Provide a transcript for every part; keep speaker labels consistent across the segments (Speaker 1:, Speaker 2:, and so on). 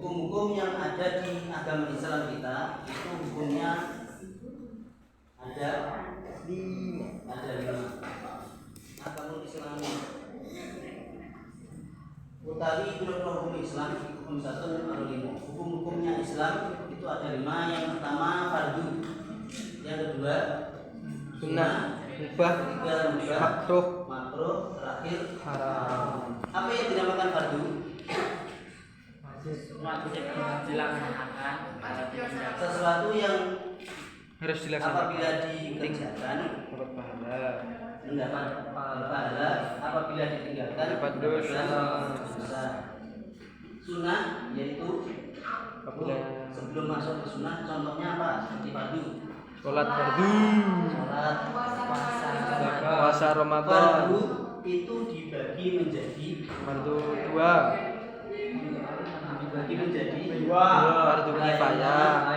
Speaker 1: hukum-hukum yang ada di agama Islam kita itu hukumnya ada lima. Agama Islam utawi pira-pira hukum Islam hukum satu atau lima. Hukum-hukumnya Islam itu ada lima. Yang pertama fardu, yang kedua
Speaker 2: sunnah, mubah,
Speaker 1: ketiga makruh, terakhir haram. Apa yang dinamakan fardu? Sesuatu yang
Speaker 2: harus dilaksanakan
Speaker 1: apabila dikerjakan
Speaker 2: dapat pahala,
Speaker 1: mendapat pahala, apabila ditinggalkan
Speaker 2: dapat dosa.
Speaker 1: Sunnah yaitu sebelum masuk ke sunnah, contohnya apa? Seperti fardu,
Speaker 2: sholat fardu,
Speaker 1: sholat,
Speaker 2: puasa Ramadan.
Speaker 1: Fardu itu dibagi menjadi
Speaker 2: Fardu dua,
Speaker 1: dibagi menjadi
Speaker 2: fardu kifayah,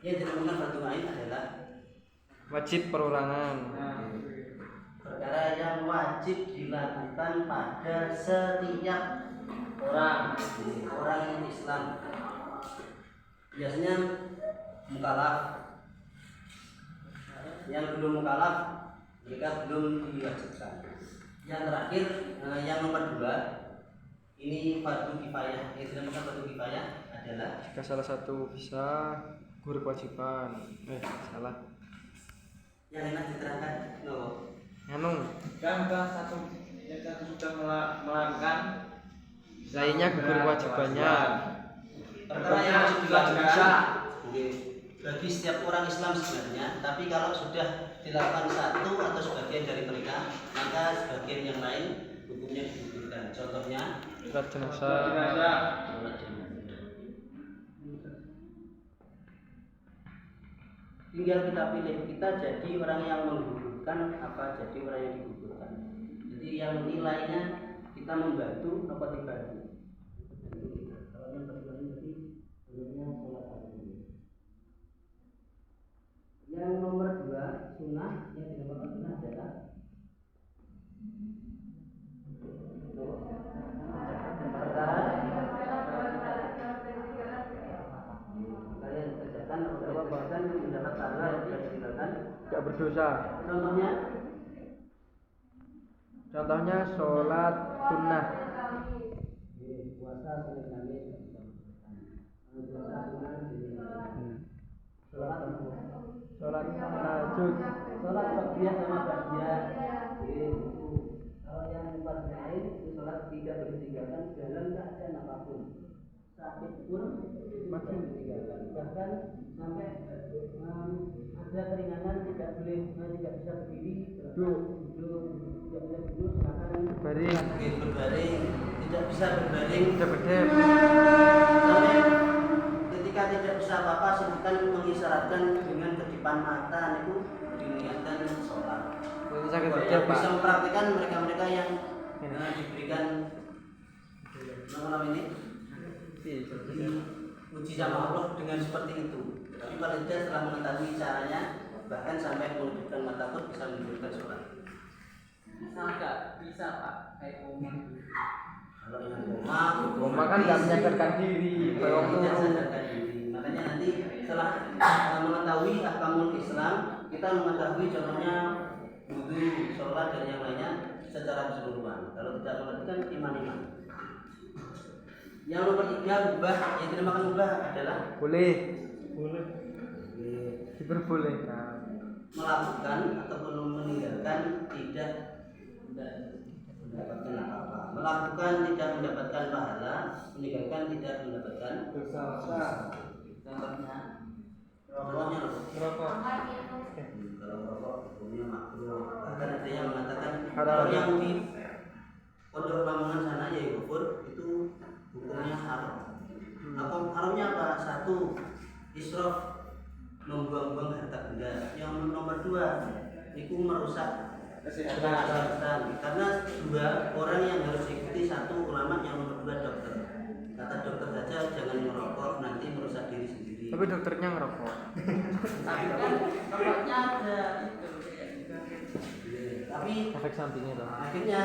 Speaker 1: yang dinamakan fardu ain adalah
Speaker 2: wajib perorangan,
Speaker 1: perkara yang wajib dilakukan pada setiap orang Islam. Biasanya mukallaf. Yang belum mukallaf mereka belum diwajibkan. Yang terakhir, yang nomor 2, ini fardu kifayah. Yang dinamakan fardu kifayah adalah
Speaker 2: jika salah satu bisa gugur kewajiban. Salah.
Speaker 1: Yang enak diterangkan, no.
Speaker 3: Kan satu sudah melakukan,
Speaker 2: lainnya gugur kewajibannya.
Speaker 1: Perkara yang wajib dilakukan bagi setiap orang Islam sebenarnya, tapi kalau sudah dilakukan satu atau sebagian dari mereka, maka sebagian yang lain hukumnya digugurkan. Contohnya
Speaker 2: Sholat jenazah.
Speaker 1: Tinggal kita pilih, kita jadi orang yang menggugurkan apa jadi orang yang digugurkan. Jadi yang nilainya kita membantu apa dibantu. Kalau yang bagaimana berarti sebenarnya sholat fardu. Yang nomor 2 sunnah, yang dinamakan sunnah adalah kalian kerjakan atau bahkan mendapat pahala yang tidak ditinggalkan,
Speaker 2: Tidak berdosa.
Speaker 1: Contohnya
Speaker 2: sholat sunnah.
Speaker 1: puasa Senin Kamis, puasa sunnah,
Speaker 2: Sholat tahajud.
Speaker 1: sholat ba'diyah sama ba'diyah. Kalau yang fardu ain itu sholat tidak ditinggalkan dalam keadaan apapun. Sakit pun masih ditinggalkan. Bahkan sampai ada keringanan tidak bisa berdiri, duduk, tidak bisa duduk, silakan berbaring, tidak bisa berbaring,
Speaker 2: Berdep.
Speaker 1: sampai ketika tidak bisa apa-apa silakan mengisyaratkan dengan kedipan mata itu diniatkan sholat.
Speaker 2: Sakit
Speaker 1: Yang
Speaker 2: berdep, Pak.
Speaker 1: bisa mempraktikkan mereka-mereka yang diberikan malam ini uji sama Allah dengan seperti itu. Tapi paling tidak setelah mengetahui caranya, bahkan sampai menunjukkan mata pun bisa menunjukkan sholat.
Speaker 3: bisa Pak, kayak
Speaker 1: Kalau yang
Speaker 2: Koma kan nggak menyadarkan diri.
Speaker 1: tidak sadarkan diri. Makanya nanti setelah mengetahui ahkamul Islam, kita mengetahui contohnya wudu, sholat dan yang lainnya secara keseluruhan. Kalau tidak mengerti kan iman. Yang nomor 3 mubah, yang dinamakan mubah adalah
Speaker 2: Boleh diperbolehkan.
Speaker 1: melakukan ataupun meninggalkan tidak mendapatkan apa-apa. Melakukan tidak mendapatkan pahala, meninggalkan tidak mendapatkan dosa. Contohnya
Speaker 2: Merokok.
Speaker 1: kalau merokok hukumnya makruh. Bahkan ada yang mengatakan
Speaker 2: Haram.
Speaker 1: kalau yang di pondok Lamongan sana ya kufur itu hukumnya haram. Apa haramnya apa? 1, israf, membuang-buang harta benda. Yang nomor 2 itu merusak kesehatan. Karena 2 orang yang harus ikuti, 1 ulama, yang nomor 2 dokter. Kata dokter saja jangan merokok, nanti merusak diri sendiri.
Speaker 2: Tapi dokternya ngerokok.
Speaker 3: Tapi kan tempatnya ada itu.
Speaker 1: Tapi
Speaker 2: efek sampingnya tuh.
Speaker 1: akhirnya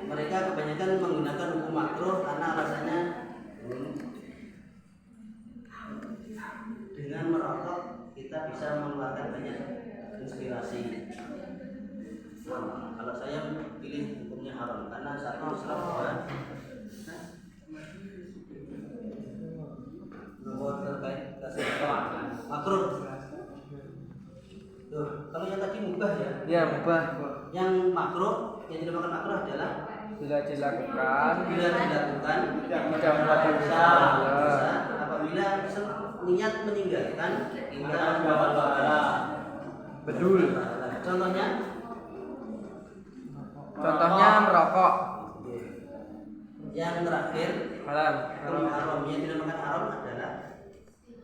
Speaker 1: mereka kebanyakan menggunakan hukum makruh karena alasannya dengan merokok kita bisa mengeluarkan banyak inspirasi. Nah, kalau saya pilih hukumnya haram karena satu Islam nomor terkait kesehatan makruh. Tuh, kalau yang tadi mubah ya.
Speaker 2: Ya, mubah.
Speaker 1: Yang makruh, yang dinamakan makruh adalah
Speaker 2: Bila dilakukan
Speaker 1: tidak
Speaker 2: melakukan
Speaker 1: dosa apabila niat meninggalkan kita
Speaker 3: pahala.
Speaker 2: bedul.
Speaker 1: Contohnya
Speaker 2: Contohnya merokok.
Speaker 1: yang terakhir
Speaker 2: Haram.
Speaker 1: hukum haram yang dinamakan haram adalah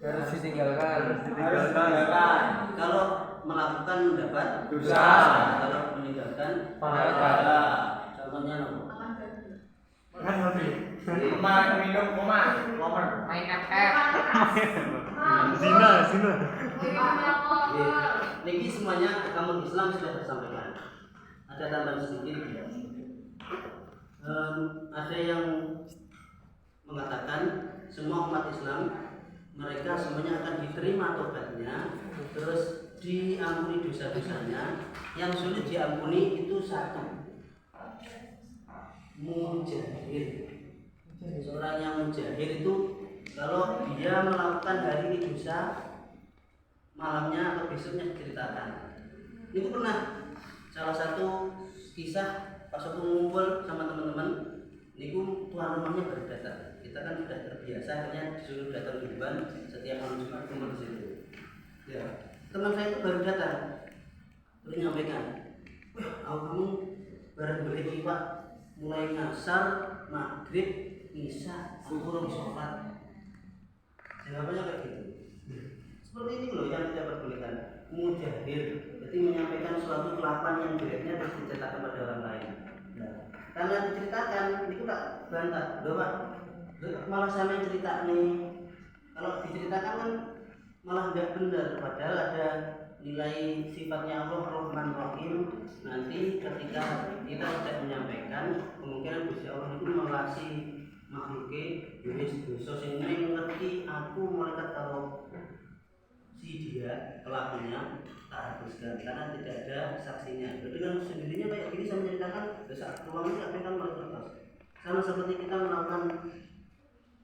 Speaker 2: Harus ditinggalkan.
Speaker 3: Harus ditinggalkan.
Speaker 1: kalau melakukan mendapat
Speaker 3: Dosa.
Speaker 1: kalau meninggalkan
Speaker 2: Pahala.
Speaker 1: contohnya apa?
Speaker 3: Minum komer.
Speaker 4: Main FF.
Speaker 2: Zina.
Speaker 1: Niki semuanya kamu Islam sudah tersampaikan. Ada tambahan sedikit. Ada yang mengatakan semua umat Islam mereka semuanya akan diterima tobatnya, terus diampuni dosa-dosanya. Yang sulit diampuni itu satu, mujahir. Seorang yang mujahir itu kalau dia melakukan hari ini dosa, malamnya atau besoknya diceritakan. Itu pernah salah satu kisah pas aku ngumpul sama teman-teman, niku tuan rumahnya baru datang. Kita kan sudah terbiasa akhirnya disuruh datang duluan setiap malam Jumat kumpul di situ. Ya, teman saya itu baru datang, terus nyampaikan, wah kamu baru beli Pak, mulai ngasar, maghrib, isya, aku belum sholat. Jawabannya kayak gitu. Seperti ini loh yang tidak diperbolehkan. Mujahir, jadi menyampaikan suatu kelakuan yang jeleknya terus diceritakan pada orang lain. Nah, karena diceritakan, itu tak bantah, loh Pak, malah sama yang cerita nih. Kalau diceritakan kan malah nggak benar, padahal ada nilai sifatnya Allah Rahman Rahim. Nanti ketika kita tidak menyampaikan, kemungkinan Gusti Allah itu melasi makhluknya, Yesus dosa sini ngerti aku malaikat kalau si dia pelakunya tak habiskan karena tidak ada saksinya. Dengan sendirinya kayak gini saya menceritakan saat pulang ini akan malaikat lepas. Sama seperti kita melakukan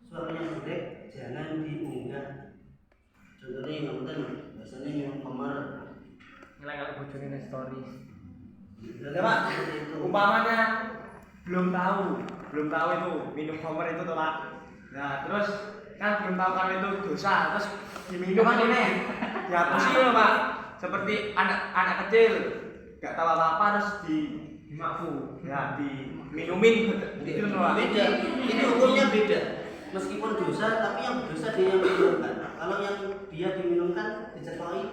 Speaker 1: suatu yang jelek, jangan diunggah. Contohnya yang penting biasanya yang kemar
Speaker 2: Ngelak bocorin stories.
Speaker 3: Ya Pak, umpamanya belum tahu itu minum homer itu tolak. Nah terus kan belum tahu kalau itu dosa, terus diminum ini. Ya pusing loh Pak, seperti anak kecil nggak tahu apa-apa terus dimafu, ya diminumin gitu loh Pak.
Speaker 1: beda, itu hukumnya beda. Meskipun dosa, tapi yang dosa dia yang diminumkan. Kalau yang dia diminumkan dicekoi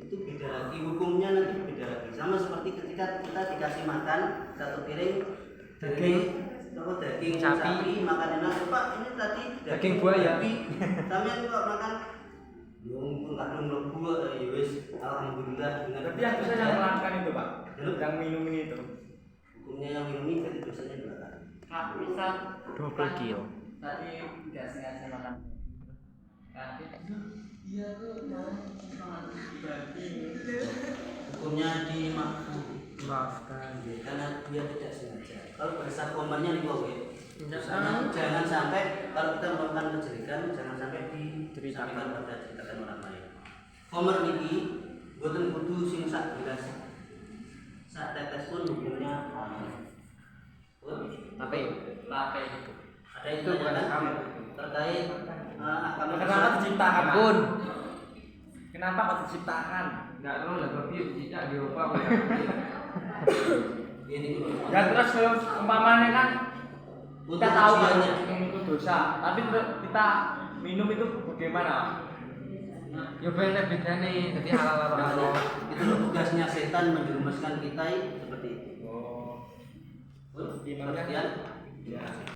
Speaker 1: itu beda lagi, hukumnya nanti beda lagi. Sama seperti ketika kita dikasih makan satu piring daging sapi makan enak, Pak ini tadi
Speaker 2: Daging buaya.
Speaker 1: Kami kok makan pun kadung lebu ya wis alhamdulillah dengan.
Speaker 3: Berarti yang dosa yang melakukan itu Pak, yang minum itu.
Speaker 1: Hukumnya yang minum ini berarti dosanya 2 kali.
Speaker 4: Kak, misal
Speaker 2: 20 kilo.
Speaker 4: tadi nggak sengaja makan. Iya tuh jangan
Speaker 1: Hukumnya dimaafkan
Speaker 2: Maafkan.
Speaker 1: karena dia tidak sengaja. Kalau bahasa komernya nih kowe,
Speaker 2: Jangan.
Speaker 1: jangan sampai kalau kita melakukan kejelekan jangan sampai diceritakan pada ceritakan orang lain. Komer niki boten kudu sing sak gelas. Sak tetes pun hukumnya haram.
Speaker 2: Tapi
Speaker 1: Ada itu kan terkait agama
Speaker 3: Kenapa diciptakan?
Speaker 2: Ampun.
Speaker 3: Kenapa kok diciptakan?
Speaker 2: Enggak tahu lah tapi cicak di rumah.
Speaker 1: ini
Speaker 3: Ya terus umpamanya kan kita tahu kan
Speaker 1: ujiannya.
Speaker 3: minum itu dosa, tapi terus kita minum itu bagaimana?
Speaker 2: Ya beda nih, jadi halal halal.
Speaker 1: Itu loh tugasnya setan menjerumuskan kita seperti itu.
Speaker 3: Oh,
Speaker 1: Sekian.
Speaker 3: ya.